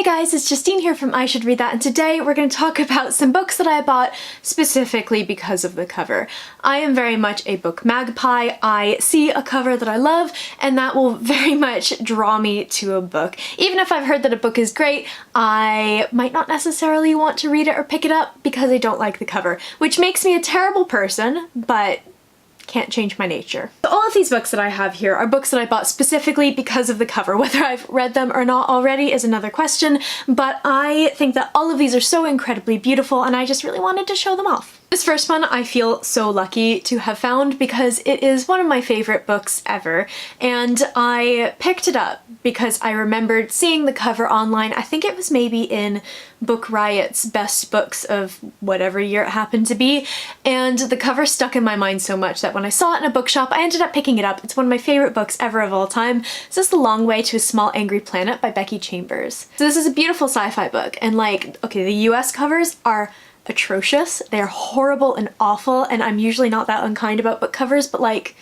guys, it's Justine here from I Should Read That, and today we're going to talk about some books that I bought specifically because of the cover. I am very much a book magpie. I see a cover that I love and that will very much draw me to a book. Even if I've heard that a book is great, I might not necessarily want to read it or pick it up because I don't like the cover, which makes me a terrible person, but can't change my nature. So all of these books that I have here are books that I bought specifically because of the cover. Whether I've read them or not already is another question, but I think that all of these are so incredibly beautiful and I just really wanted to show them off. This first one I feel so lucky to have found because it is one of my favorite books ever, and I picked it up because I remembered seeing the cover online. I think it was maybe in Book Riot's best books of whatever year it happened to be, and the cover stuck in my mind so much that when I saw it in a bookshop I ended up picking it up. It's one of my favorite books ever of all time. This is The Long Way to a Small Angry Planet by Becky Chambers. So this is a beautiful sci-fi book, and like, okay, the US covers are atrocious. They're horrible and awful, and I'm usually not that unkind about book covers, but like,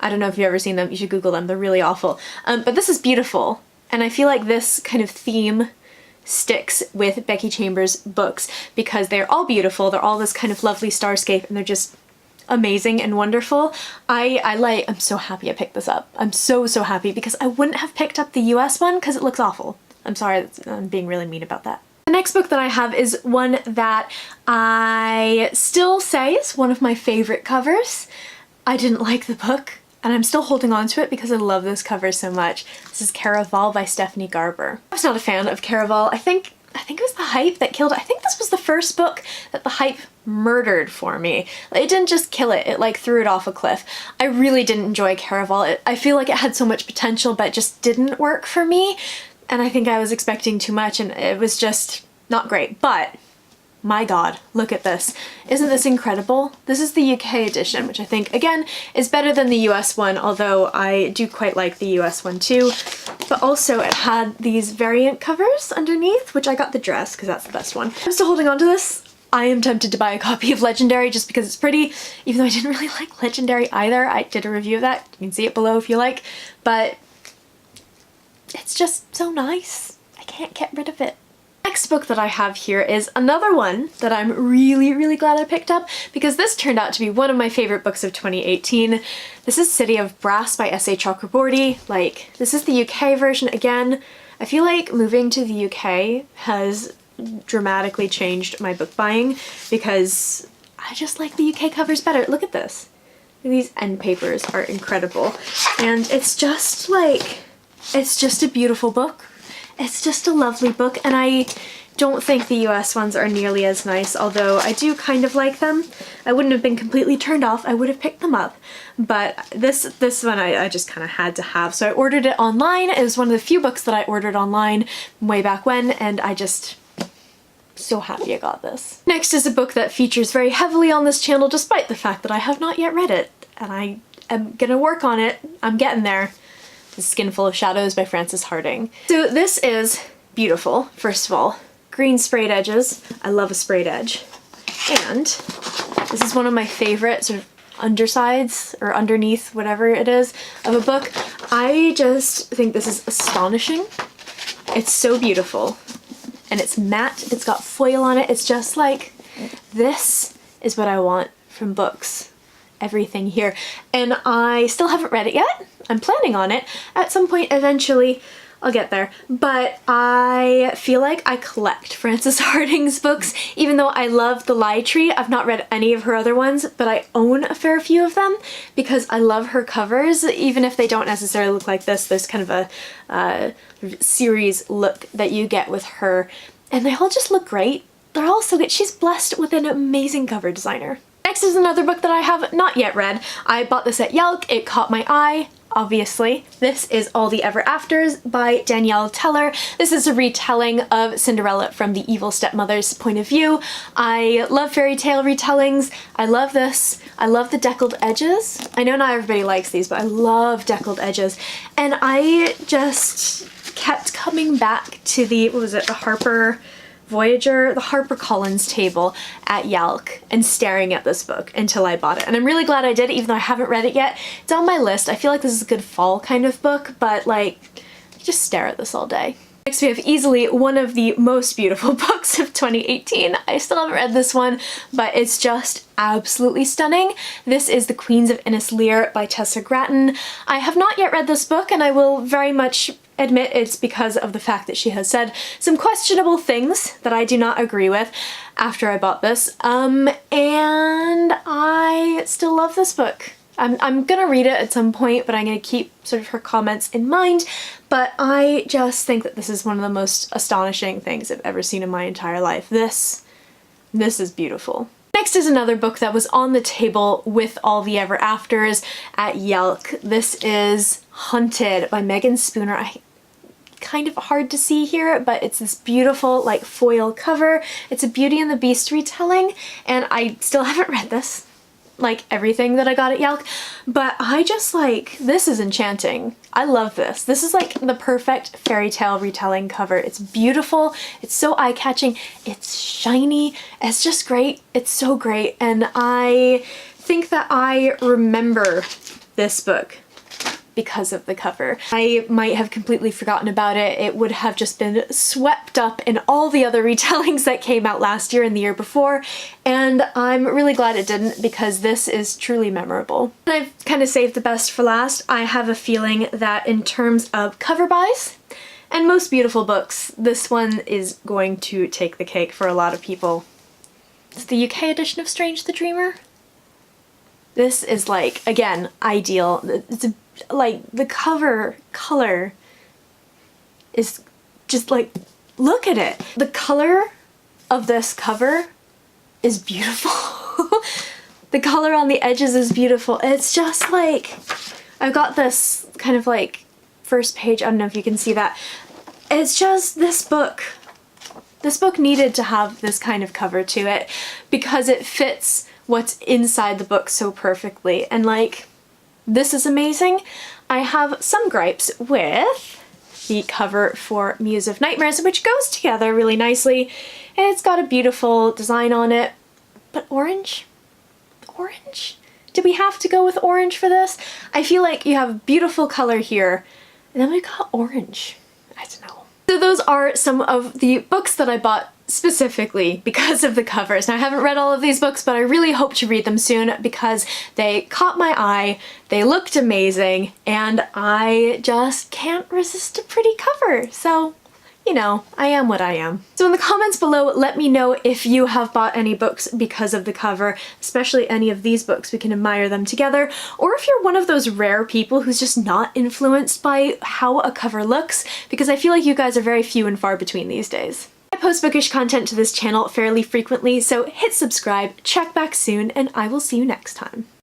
I don't know if you've ever seen them, you should Google them, they're really awful. But this is beautiful, and I feel like this kind of theme sticks with Becky Chambers' books because they're all beautiful, they're all this kind of lovely starscape, and they're just amazing and wonderful. I'm so happy I picked this up. I'm so happy because I wouldn't have picked up the US one because it looks awful. I'm sorry, I'm being really mean about that. The next book that I have is one that I still say is one of my favorite covers. I didn't like the book, and I'm still holding on to it because I love this cover so much. This is Caraval by Stephanie Garber. I was not a fan of Caraval. I think it was the hype that killed it. I think this was the first book that the hype murdered for me. It didn't just kill it, it like threw it off a cliff. I really didn't enjoy Caraval. I feel like it had so much potential but it just didn't work for me. And I think I was expecting too much and it was just not great, but my god, look at this. Isn't this incredible? This is the UK edition, which I think, again, is better than the US one, although I do quite like the US one too. But also it had these variant covers underneath, which I got the dress because that's the best one. I'm still holding on to this. I am tempted to buy a copy of Legendary just because it's pretty, even though I didn't really like Legendary either. I did a review of that. You can see it below if you like, but it's just so nice. I can't get rid of it. Next book that I have here is another one that I'm really glad I picked up because this turned out to be one of my favorite books of 2018. This is City of Brass by S.A. Chakraborty. Like, this is the UK version again. I feel like moving to the UK has dramatically changed my book buying because I just like the UK covers better. Look at this. These end papers are incredible, and it's just like, it's just a beautiful book. It's just a lovely book, and I don't think the US ones are nearly as nice, although I do kind of like them. I wouldn't have been completely turned off, I would have picked them up, but this one I just kind of had to have, so I ordered it online. It was one of the few books that I ordered online way back when, and I just so happy I got this. Next is a book that features very heavily on this channel despite the fact that I have not yet read it, and I am gonna work on it. I'm getting there. The Skin Full of Shadows by Frances Hardinge. So this is beautiful, first of all. Green sprayed edges. I love a sprayed edge. And this is one of my favorite sort of undersides or underneath, whatever it is, of a book. I just think this is astonishing. It's so beautiful. And it's matte, it's got foil on it. It's just like, this is what I want from books. Everything here. And I still haven't read it yet. I'm planning on it. At some point eventually I'll get there. But I feel like I collect Frances Hardinge's books. Even though I love The Lie Tree, I've not read any of her other ones, but I own a fair few of them because I love her covers, even if they don't necessarily look like this. There's kind of a series look that you get with her, and they all just look great. They're all so good. She's blessed with an amazing cover designer. Next is another book that I have not yet read. I bought this at Yelk. It caught my eye, obviously. This is All the Ever Afters by Danielle Teller. This is a retelling of Cinderella from the evil stepmother's point of view. I love fairy tale retellings. I love this. I love the deckled edges. I know not everybody likes these, but I love deckled edges. And I just kept coming back to the, what was it, the Harper Voyager, the HarperCollins table at Yelk and staring at this book until I bought it. And I'm really glad I did, even though I haven't read it yet. It's on my list. I feel like this is a good fall kind of book, but like, just stare at this all day. Next we have easily one of the most beautiful books of 2018. I still haven't read this one, but it's just absolutely stunning. This is The Queens of Innis Lear by Tessa Gratton. I have not yet read this book, and I will very much admit it's because of the fact that she has said some questionable things that I do not agree with after I bought this, and I still love this book. I'm gonna read it at some point, but I'm gonna keep sort of her comments in mind, but I just think that this is one of the most astonishing things I've ever seen in my entire life. This is beautiful. Next is another book that was on the table with all the ever afters at Yelk. This is Hunted by Megan Spooner. Kind of hard to see here, but it's this beautiful like foil cover. It's a Beauty and the Beast retelling, and I still haven't read this, like everything that I got at Yelk, but I just like, this is enchanting. I love this. This is like the perfect fairy tale retelling cover. It's beautiful, it's so eye-catching, it's shiny, it's just great. It's so great, and I think that I remember this book because of the cover. I might have completely forgotten about it. It would have just been swept up in all the other retellings that came out last year and the year before, and I'm really glad it didn't because this is truly memorable. And I've kind of saved the best for last. I have a feeling that in terms of cover buys and most beautiful books, this one is going to take the cake for a lot of people. It's the UK edition of Strange the Dreamer. This is like, again, ideal. It's like the cover color is just like, look at it. The color of this cover is beautiful. The color on the edges is beautiful. It's just like, I've got this kind of like first page, I don't know if you can see that. It's just this book. This book needed to have this kind of cover to it because it fits what's inside the book so perfectly, and like, this is amazing. I have some gripes with the cover for Muse of Nightmares, which goes together really nicely, and it's got a beautiful design on it, but orange? Orange? Do we have to go with orange for this? I feel like you have beautiful color here, and then we got orange. I don't know. So those are some of the books that I bought specifically because of the covers. Now, I haven't read all of these books, but I really hope to read them soon because they caught my eye, they looked amazing, and I just can't resist a pretty cover. So, you know, I am what I am. So in the comments below, let me know if you have bought any books because of the cover, especially any of these books. We can admire them together. Or if you're one of those rare people who's just not influenced by how a cover looks, because I feel like you guys are very few and far between these days. I post bookish content to this channel fairly frequently, so hit subscribe, check back soon, and I will see you next time.